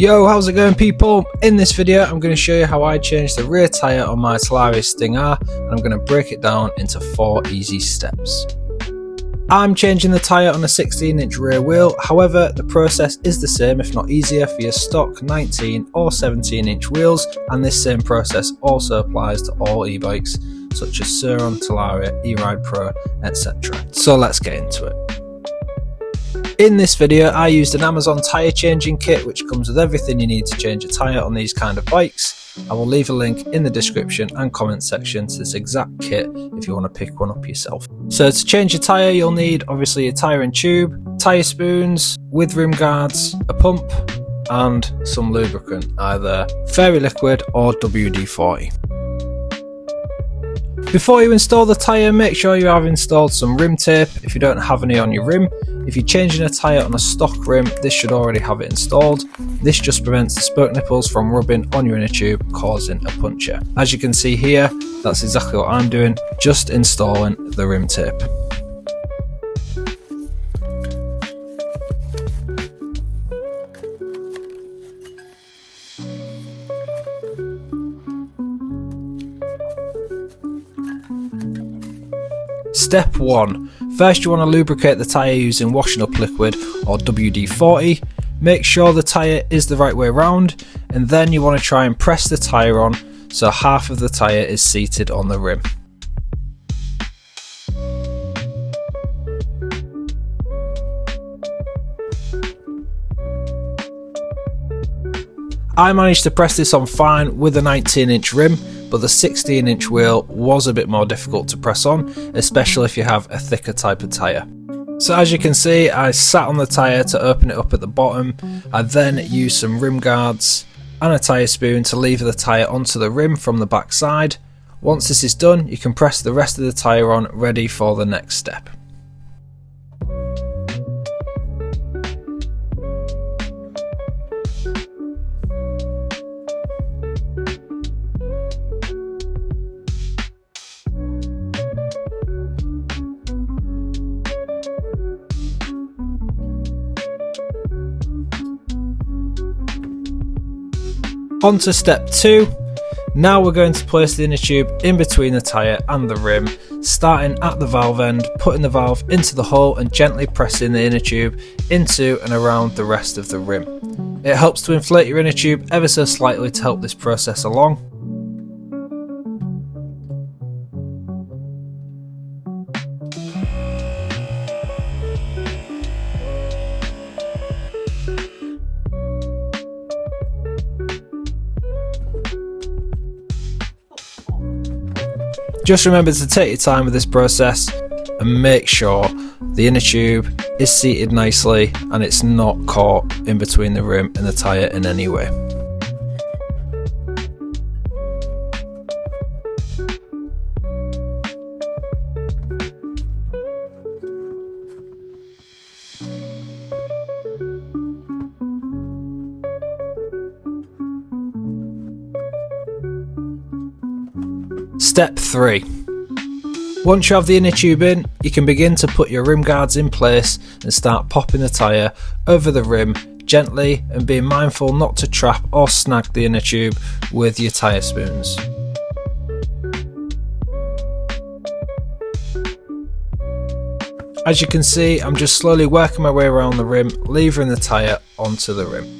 Yo, how's it going people? In this video I'm going to show you how I changed the rear tyre on my Talaria Sting R, and I'm going to break it down into 4 easy steps. I'm changing the tyre on a 16-inch rear wheel, however the process is the same if not easier for your stock 19 or 17-inch wheels, and this same process also applies to all e-bikes such as Surron, Talaria, E-Ride Pro, etc. So let's get into it. In this video I used an Amazon tyre changing kit which comes with everything you need to change a tyre on these kind of bikes. I will leave a link in the description and comment section to this exact kit if you want to pick one up yourself. So to change your tyre you'll need obviously a tyre and tube, tyre spoons with rim guards, a pump and some lubricant, either Fairy Liquid or WD-40. Before you install the tyre, make sure you have installed some rim tape if you don't have any on your rim. If you're changing a tyre on a stock rim, this should already have it installed. This just prevents the spoke nipples from rubbing on your inner tube, causing a puncture. As you can see here, that's exactly what I'm doing, just installing the rim tape. Step 1. First you want to lubricate the tyre using washing up liquid or WD-40. Make sure the tyre is the right way round, and then you want to try and press the tyre on so half of the tyre is seated on the rim. I managed to press this on fine with a 19-inch rim, but the 16-inch wheel was a bit more difficult to press on, especially if you have a thicker type of tyre. So as you can see, I sat on the tyre to open it up at the bottom. I then used some rim guards and a tyre spoon to lever the tyre onto the rim from the back side. Once this is done, you can press the rest of the tyre on, ready for the next step. On to step 2. Now we're going to place the inner tube in between the tyre and the rim, starting at the valve end, putting the valve into the hole and gently pressing the inner tube into and around the rest of the rim. It helps to inflate your inner tube ever so slightly to help this process along. Just remember to take your time with this process and make sure the inner tube is seated nicely and it's not caught in between the rim and the tyre in any way. Step 3. Once you have the inner tube in, you can begin to put your rim guards in place and start popping the tyre over the rim gently, and being mindful not to trap or snag the inner tube with your tyre spoons. As you can see, I'm just slowly working my way around the rim, levering the tyre onto the rim.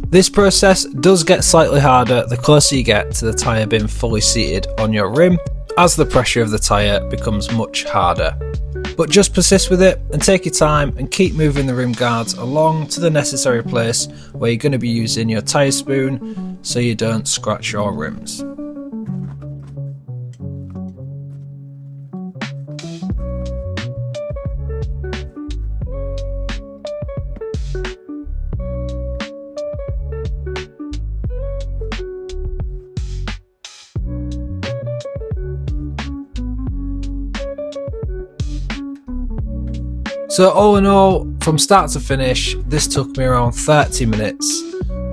This process does get slightly harder the closer you get to the tyre being fully seated on your rim, as the pressure of the tyre becomes much harder. But just persist with it and take your time and keep moving the rim guards along to the necessary place where you're going to be using your tyre spoon so you don't scratch your rims. So all in all, from start to finish, this took me around 30 minutes.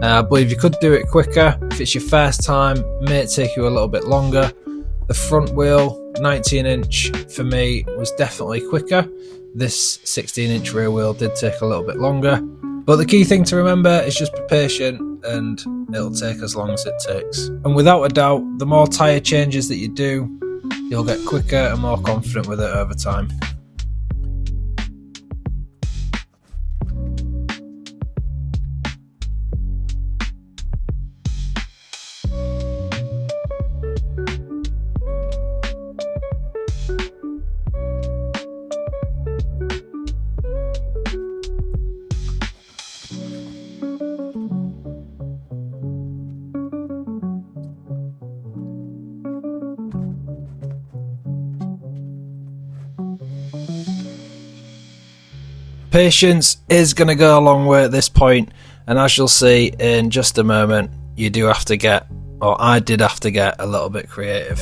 I believe you could do it quicker. If it's your first time, it may take you a little bit longer. The front wheel, 19-inch, for me was definitely quicker. This 16-inch rear wheel did take a little bit longer. But the key thing to remember is just be patient and it'll take as long as it takes. And without a doubt, the more tyre changes that you do, you'll get quicker and more confident with it over time. Patience is going to go a long way at this point, and as you'll see in just a moment, you do have to get, or I did have to get, a little bit creative.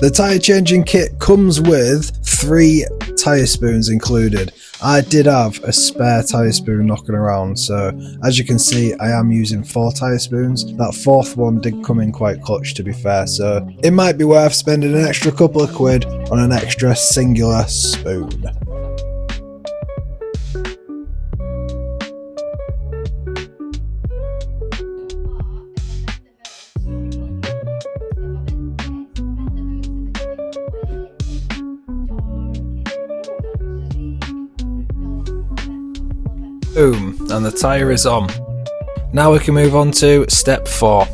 The tyre changing kit comes with 3 tyre spoons included. I did have a spare tyre spoon knocking around, so as you can see I am using 4 tyre spoons. That 4th one did come in quite clutch, to be fair, so it might be worth spending an extra couple of quid on an extra singular spoon. Boom, and the tyre is on. Now we can move on to step 4.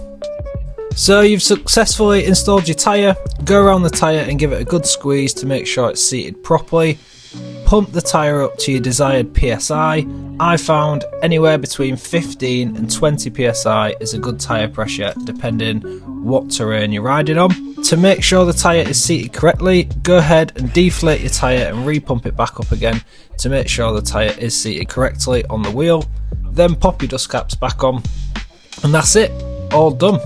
So you've successfully installed your tyre. Go around the tyre and give it a good squeeze to make sure it's seated properly. Pump the tyre up to your desired PSI. I found anywhere between 15 and 20 PSI is a good tyre pressure depending what terrain you're riding on. To make sure the tyre is seated correctly, go ahead and deflate your tyre and repump it back up again to make sure the tyre is seated correctly on the wheel. Then pop your dust caps back on and that's it, all done.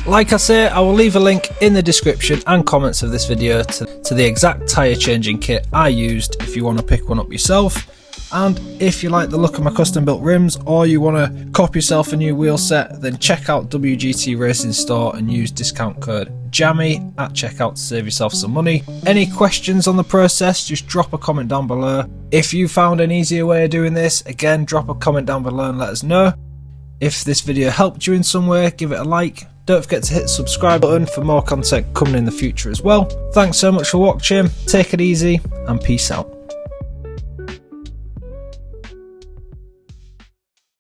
Like I say, I will leave a link in the description and comments of this video to the exact tyre changing kit I used if you want to pick one up yourself. And if you like the look of my custom built rims or you want to cop yourself a new wheel set, then check out WGT Racing Store and use discount code JAMMY at checkout to save yourself some money. Any questions on the process, just drop a comment down below. If you found an easier way of doing this, again drop a comment down below and let us know. If this video helped you in some way, give it a like. Don't forget to hit the subscribe button for more content coming in the future as well. Thanks so much for watching, take it easy and peace out.